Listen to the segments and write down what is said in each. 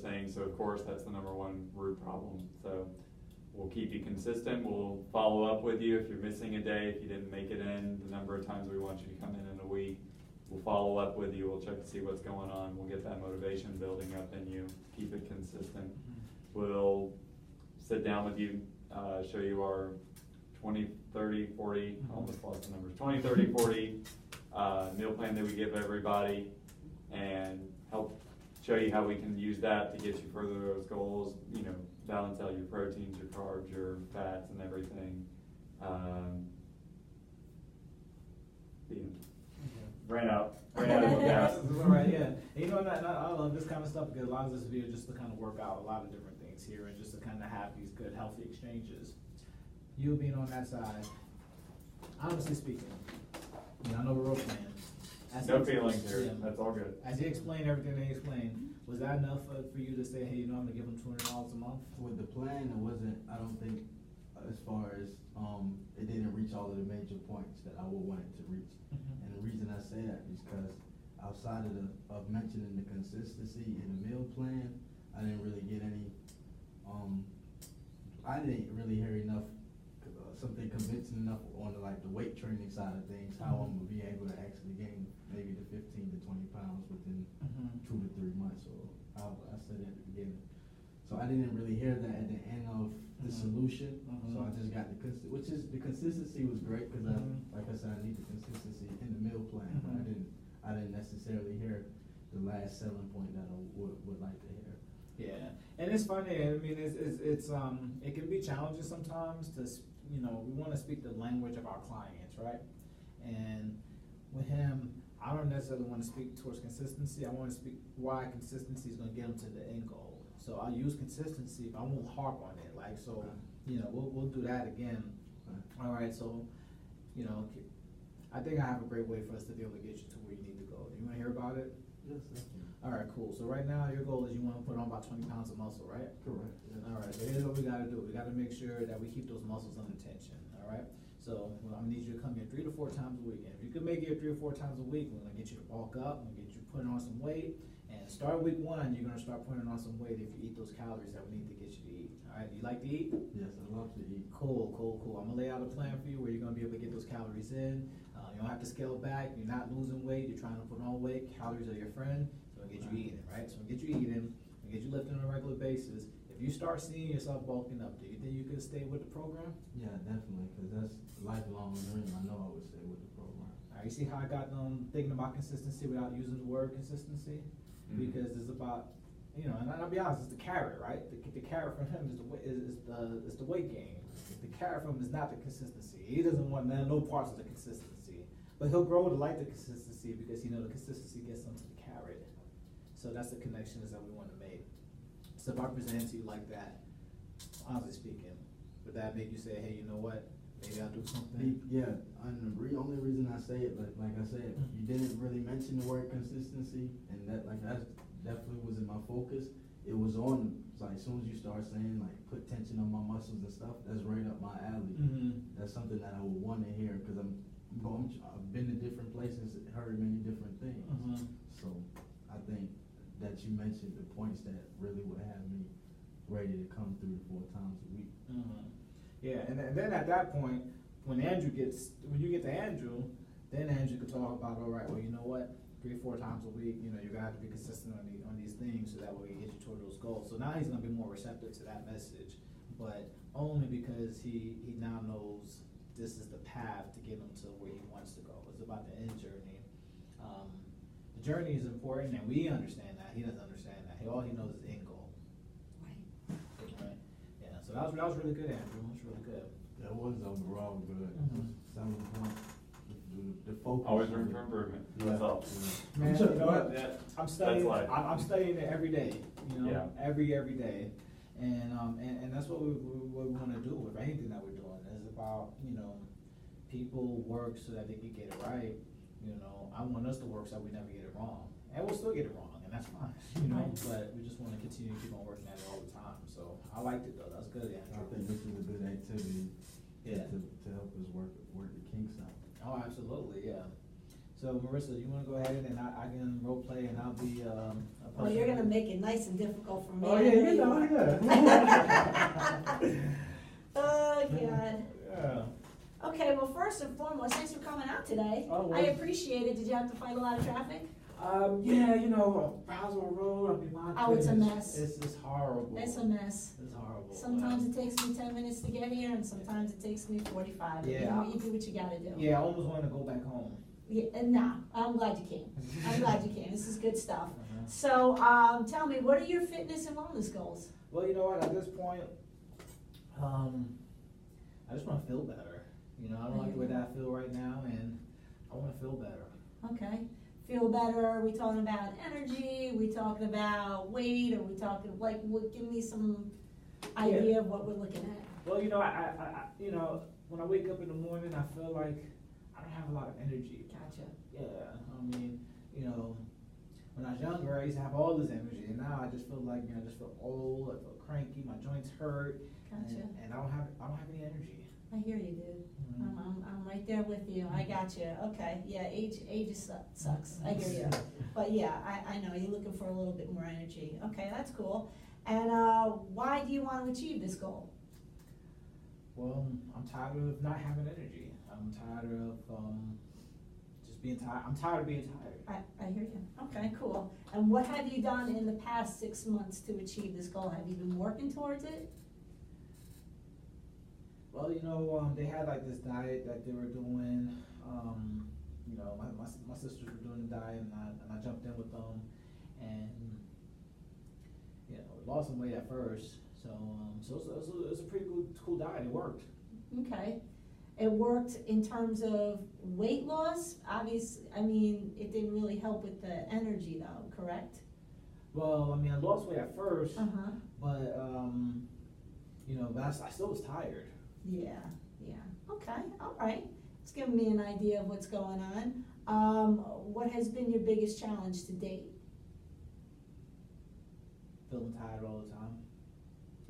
things. So of course, that's the number one root problem. So we'll keep you consistent. We'll follow up with you if you're missing a day, if you didn't make it in, the number of times we want you to come in a week. We'll follow up with you. We'll check to see what's going on. We'll get that motivation building up in you. Keep it consistent. We'll sit down with you, show you our 20, 30, 40, almost lost the numbers, 20, 30, 40 meal plan that we give everybody, and help show you how we can use that to get you further to those goals, you know, balance out your proteins, your carbs, your fats, and everything. Ran out of gas. Right, yeah. And you know, I love this kind of stuff because it allows us to be just to kind of work out a lot of different things here and just to kind of have these good, healthy exchanges. You being on that side, honestly speaking, you know, I know we're all playing. No feelings here. That's all good. As he explained everything they explained, was that enough for you to say, hey, you know, I'm gonna give him $200 a month? With the plan, it wasn't. I don't think, as far as it didn't reach all of the major points that I would want it to reach. And the reason I say that is because outside of mentioning the consistency in the meal plan, I didn't really get any. I didn't really hear enough. Something convincing enough on the weight training side of things, how I'm gonna be able to actually gain maybe the 15 to 20 pounds within 2 to 3 months, or how I said at the beginning. So I didn't really hear that at the end of the solution. So I just got the consistency was great because like I said, I need the consistency in the meal plan, but I didn't necessarily hear the last selling point that I would like to hear. Yeah, and it's funny. I mean, it's it can be challenging sometimes to, you know, we want to speak the language of our clients, right? And with him, I don't necessarily want to speak towards consistency. I want to speak why consistency is going to get him to the end goal. So I'll use consistency, but I won't harp on it. Like, so, you know, we'll do that again. All right, so, you know, I think I have a great way for us to be able to get you to where you need to go. Do you want to hear about it? Yes, sir. All right, cool. So right now your goal is you want to put on about 20 pounds of muscle, right? Correct. Yes. All right, so here's what we got to do. We got to make sure that we keep those muscles under tension, all right? So I'm going to need you to come here 3 to 4 times a week. And if you can make it 3 or 4 times a week, we're going to get you to bulk up. We're going to get you putting on some weight. And start week 1, you're going to start putting on some weight if you eat those calories that we need to get you to eat. All right, do you like to eat? Yes, I love to eat. Cool. I'm going to lay out a plan for you where you're going to be able to get those calories in. You don't have to scale back. You're not losing weight. You're trying to put on weight. Calories are your friend. So we'll get you eating, right? So we'll get you eating. We'll get you lifting on a regular basis. If you start seeing yourself bulking up, do you think you could stay with the program? Yeah, definitely, because that's a lifelong dream. I know I would stay with the program. All right, you see how I got thinking about consistency without using the word consistency? Because it's about, you know, and I'll be honest, it's the carrot, right? The carrot from him is the weight gain. The carrot from him is not the consistency. He doesn't want no parts of the consistency, but he'll grow to like the consistency because the consistency gets him to the carrot. So that's the connections that we want to make. So if I present it to you like that, honestly speaking, would that make you say, hey, you know what? Maybe I'll do something? Yeah, and the only reason I say it, like I said, you didn't really mention the word consistency, and that definitely was in my focus. It was on, like, as soon as you start saying, like, put tension on my muscles and stuff, that's right up my alley. That's something that I would want to hear, because I've been to different places, heard many different things. So I think that you mentioned the points that really would have me ready to come 3 to 4 times a week. Yeah, and then at that point, when you get to Andrew, then Andrew could talk about, all right, well, you know what, 3 or 4 times a week, you're gonna have to be consistent on these things so that way we can get you toward those goals. So now he's gonna be more receptive to that message, but only because he now knows this is the path to get him to where he wants to go. It's about the end journey. The journey is important, and we understand that. He doesn't understand that. All he knows is the end goal. Right. Yeah. So that was really good, Andrew. That was really good. That was overall good. Some the focus. Always room for improvement. That's all. Man, you know what? I'm studying. That's life. I'm studying it every day. Every day, and that's what we want to do with anything that we're doing. It's about people work so that they can get it right. I want us to work so we never get it wrong, and we'll still get it wrong, and that's fine. But we just want to continue to keep on working at it all the time. So I liked it though. That's good, Andrew. I think this is a good activity. Yeah. To help us work the kinks out. Oh, absolutely, yeah. So Marissa, you wanna go ahead and I can role play and I'll be, a Well, you're gonna make it nice and difficult for me. Oh, yeah, you know, yeah. Oh, God. Yeah. Okay, well, first and foremost, thanks for coming out today. Oh, well. I appreciate it. Did you have to fight a lot of traffic? Yeah, you know, Brownsville Road, I mean, my Oh, it's a goodness, mess. It's horrible. It's a mess. It's horrible. Sometimes it takes me 10 minutes to get here, and sometimes it takes me 45. Yeah. You know, you do what you gotta do. Yeah, I almost wanna go back home. Yeah, and nah, I'm glad you came. I'm glad you came. This is good stuff. Uh-huh. So, tell me, what are your fitness and wellness goals? Well, you know what, at this point, I just wanna feel better. You know, I don't like the way that I feel right now, and I wanna feel better. Okay. Feel better? Are we talking about energy? Are we talking about weight? Are we talking, like, what, give me some idea of what we're looking at. Well, you know, I you know, when I wake up in the morning, I feel like I don't have a lot of energy. Gotcha. Yeah, I mean, you know, when I was younger, I used to have all this energy, and now I just feel like, you know, I just feel old, I feel cranky, my joints hurt, Gotcha. and I don't have any energy. I hear you, dude. Mhm. I'm right there with you. I got you. Okay. Yeah, age sucks. I hear you. But yeah, I know you're looking for a little bit more energy. Okay, that's cool. And why do you want to achieve this goal? Well, I'm tired of not having energy. I'm tired of just being tired. I'm tired of being tired. I hear you. Okay, cool. And what have you done in the past 6 months to achieve this goal? Have you been working towards it? Well, you know, they had like this diet that they were doing. You know, my sisters were doing the diet, and I jumped in with them, and you know, lost some weight at first. So it was a pretty cool diet. It worked. Okay. It worked in terms of weight loss. Obviously, I mean, it didn't really help with the energy though, correct? Well, I mean, I lost weight at first, Uh-huh. but you know, but I still was tired. Yeah, yeah. Okay, all right. It's giving me an idea of what's going on. What has been your biggest challenge to date? Feeling tired all the time.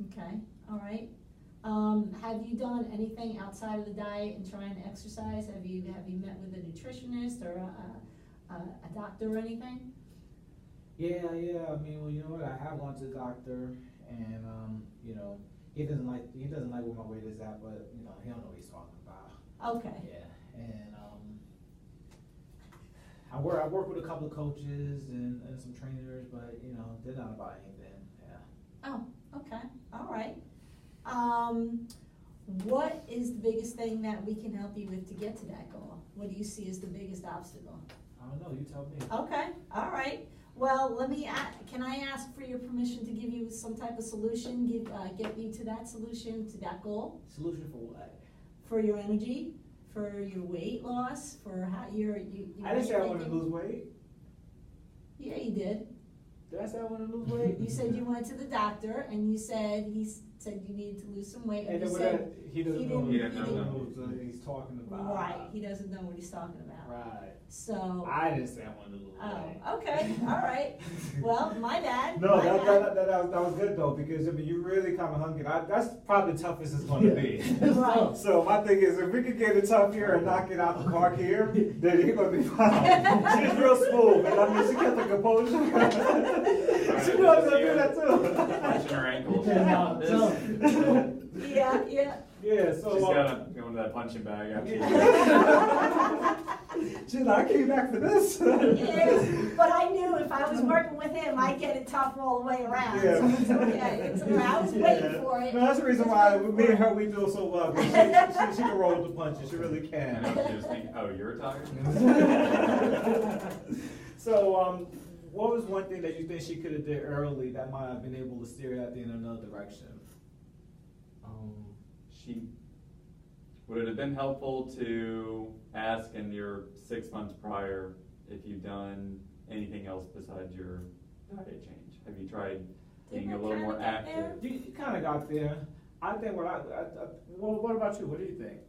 Okay, all right. Have you done anything outside of the diet and trying to exercise? Have you met with a nutritionist or a doctor or anything? Yeah. I mean, well, you know what? I have gone to the doctor, and you know, he doesn't like where my weight is at, but you know, he don't know what he's talking about. Okay. Yeah, and I work with a couple of coaches and some trainers, but you know, they're not about anything. Yeah. Oh, okay, all right. What is the biggest thing that we can help you with to get to that goal? What do you see as the biggest obstacle? I don't know. You tell me. Okay, all right. Well, can I ask for your permission to give you some type of solution, get you to that solution, to that goal? Solution for what? For your energy, for your weight loss, for how you I didn't say I wanted to thinking? lose weight. Yeah, you did. Did I say I wanted to lose weight? You said you went to the doctor and you said he said you needed to lose some weight. And you then said he doesn't know He didn't know what he's talking about. right. He doesn't know what he's talking about. Right. So. I didn't say I wanted to lose weight. Oh, okay, all right. Well, my bad. No, my bad. that was good though, because I mean, you really kind of hung it. That's probably the toughest it's going to be. Right. So my thing is, if we could get it tough here and knock it out the park here, then you're going to be fine. She's real smooth, man. I mean, she kept the composure. She knows how to do that too. Punching her ankles. Yeah. Yeah, so She's gotta go into that punching bag after you. she's like, I came back for this. Yeah, but I knew if I was working with him, I'd get it tough all the way around. Yeah. So it's okay. It's all right. I was waiting for it. No, that's the reason why me and her, we do so well. 'Cause she can roll with the punches. She really And I can. was just thinking, oh, you're tired? So, what was one thing that you think she could have did early that might have been able to steer that thing in another direction? Would it have been helpful to ask in your 6 months prior if you've done anything else besides your diet change? Have you tried being a Didn't I little more kinda get there? active? You kind of got there. I think what about you? What do you think?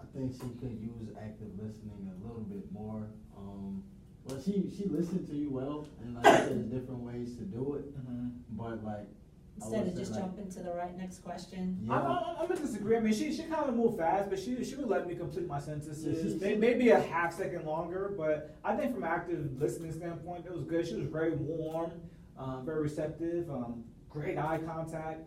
I think she could use active listening a little bit more. Well, she listened to you well, and like I said, there's different ways to do it. Mm-hmm. But like instead of would say just like- jumping to the next question. Yeah. I'm gonna disagree. I mean, she kind of moved fast, but she would let me complete my sentences. Yeah, Maybe a half second longer, but I think from an active listening standpoint, it was good. She was very warm, very receptive, great eye contact,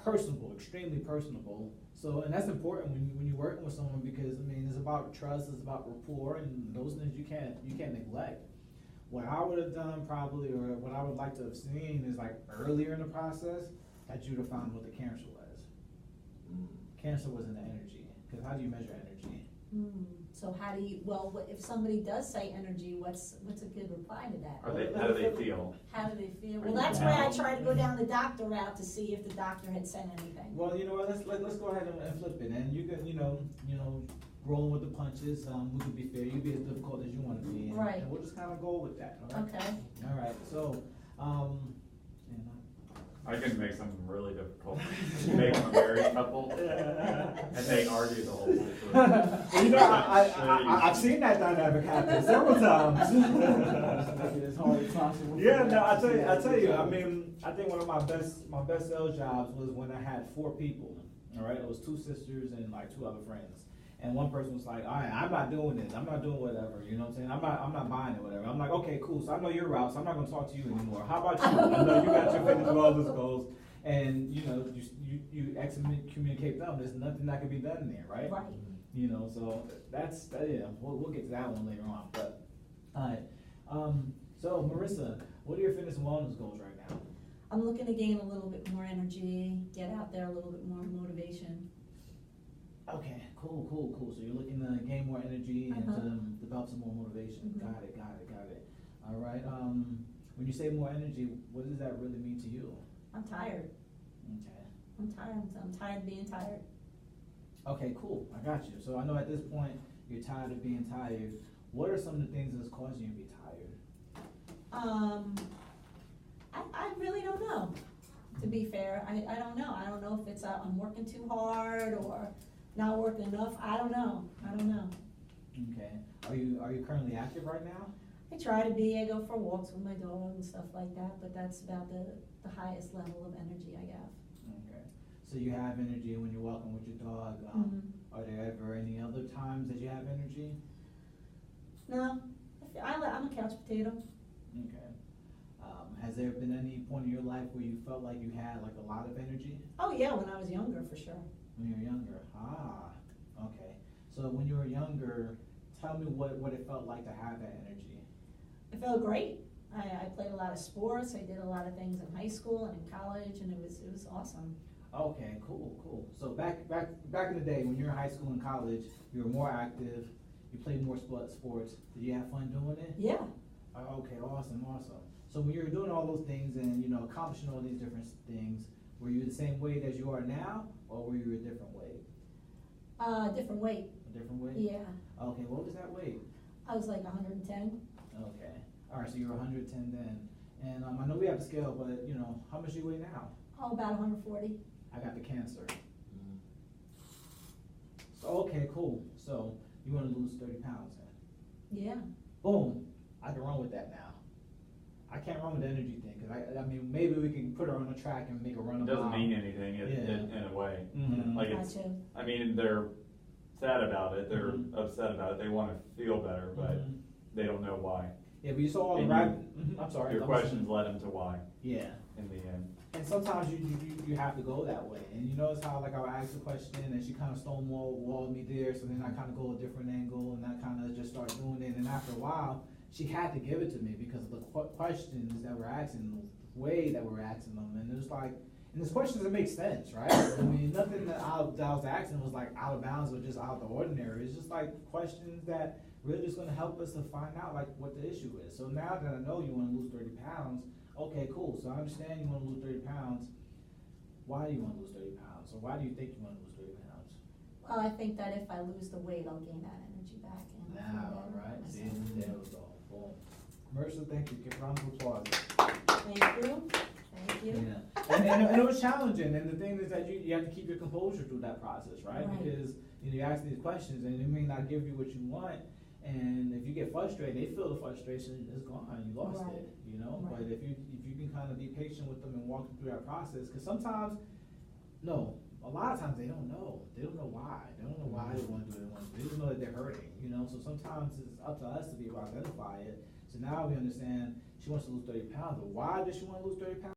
personable, extremely personable. So, and that's important when you're working with someone because I mean, it's about trust, it's about rapport, and those things you can't neglect. What I would have done probably, or what I would like to have seen is like earlier in the process, that you'd have found what the cancer was. Cancer was in the energy, because how do you measure energy? So how do you, well, if somebody does say energy, what's a good reply to that? How do they feel? How do they feel? Are Well, you that's why I down? try to go down the doctor route to see if the doctor had said anything. Well, you know what, let's go ahead and flip it, and you can, you know, rolling with the punches, we could be fair, you be as difficult as you wanna be. And- Right. And we'll just kinda go with that, all right? Okay. All right, so, I can make something really difficult. Make them a married couple, and they argue the whole way through. Well, you know, I've seen that dynamic happen several times. Make it as hard as possible. Yeah, no, I tell you, I mean, I think one of my best sales jobs was when I had 4 people. All right, it was 2 sisters and like 2 other friends. And one person was like, all right, I'm not doing this. I'm not doing whatever. You know what I'm saying? I'm not buying it, whatever. I'm like, okay, cool. So I know your route, so I'm not gonna talk to you anymore. How about you? I know you got your fitness wellness goals, and you know, you communicate with them. There's nothing that can be done there, right? Right. You know, so yeah. We'll get to that one later on. But all right. So Marissa, what are your fitness and wellness goals right now? I'm looking to gain a little bit more energy, get out there a little bit more motivation. Okay, cool. So you're looking to gain more energy and Uh-huh. to develop some more motivation. Mhm. Got it. All right. When you say more energy, what does that really mean to you? I'm tired. Okay. I'm tired of being tired. Okay, cool. I got you. So I know at this point you're tired of being tired. What are some of the things that's causing you to be tired? I really don't know, to be fair. I don't know. I don't know if it's I'm working too hard or not working enough. I don't know. Okay. Are you currently active right now? I try to be. I go for walks with my dog and stuff like that, but that's about the highest level of energy I have. Okay. So you have energy when you're walking with your dog. Mhm. Are there ever any other times that you have energy? No, I'm a couch potato. Okay. Has there been any point in your life where you felt like you had like a lot of energy Oh yeah, when I was younger, for sure. when you were younger? Okay. So when you were younger, tell me what it felt like to have that energy. I felt great. I played a lot of sports. I did a lot of things in high school and in college, and it was awesome. Okay, cool. So back in the day when you were in high school and college, you were more active, you played more sports. Did you have fun doing it? Yeah. Okay, awesome. So when you were doing all those things and, you know, accomplishing all these different things, were you the same weight as you are now, or were you a different weight? Different weight. A different weight? Yeah. Okay, what was that weight? I was like 110. Okay. All right, so you were 110 then. And I know we have the scale, but, you know, how much do you weigh now? Oh, about 140. I got the cancer. So, okay, cool. So you want to lose 30 pounds then? Yeah. Boom. I can run with that now. I can't run with the energy thing, because I mean, maybe we can put her on a track and make her run a It doesn't mile. mean anything in a way. Mhm. Like it's, Gotcha. I mean, they're sad about it, they're Mhm. upset about it, they wanna feel better, but Mhm. they don't know why. Yeah, but you saw all the And right. I'm sorry. Your I'm questions led them to why Yeah. in the end. And sometimes you have to go that way. And you notice how like I'll ask a question and she kind of stonewalled me there. So then I kind of go a different angle and I kind of just start doing it. And after a while, she had to give it to me because of the questions that we're asking, the way that we're asking them. And it was like, and there's questions that make sense, right? I mean, nothing that I was asking was like out of bounds or just out of the ordinary. It's just like questions that really just gonna help us to find out like what the issue is. So now that I know you wanna lose 30 pounds, okay, cool. So I understand you wanna lose 30 pounds. Why do you wanna lose 30 pounds? Or why do you think you wanna lose 30 pounds? Well, I think that if I lose the weight, I'll gain that energy back. And I'll feel Now, better all about right, see, myself. there we go. Boom. Commercial, thank you. Give a round of applause. Thank you. Thank you. Yeah. And it was challenging, and the thing is that you have to keep your composure through that process, right? Right. Because you ask these questions, and it may not give you what you want, And if you get frustrated, they feel the frustration is gone, you lost Right. it, you know? Right. But if you can kind of be patient with them and walk them through that process, because sometimes, no, a lot of times they don't know. They don't know why. They don't know why they want to do it. They just know that they're hurting, you know? So sometimes it's up to us to be able to identify it. So now we understand she wants to lose 30 pounds, but why does she want to lose 30 pounds?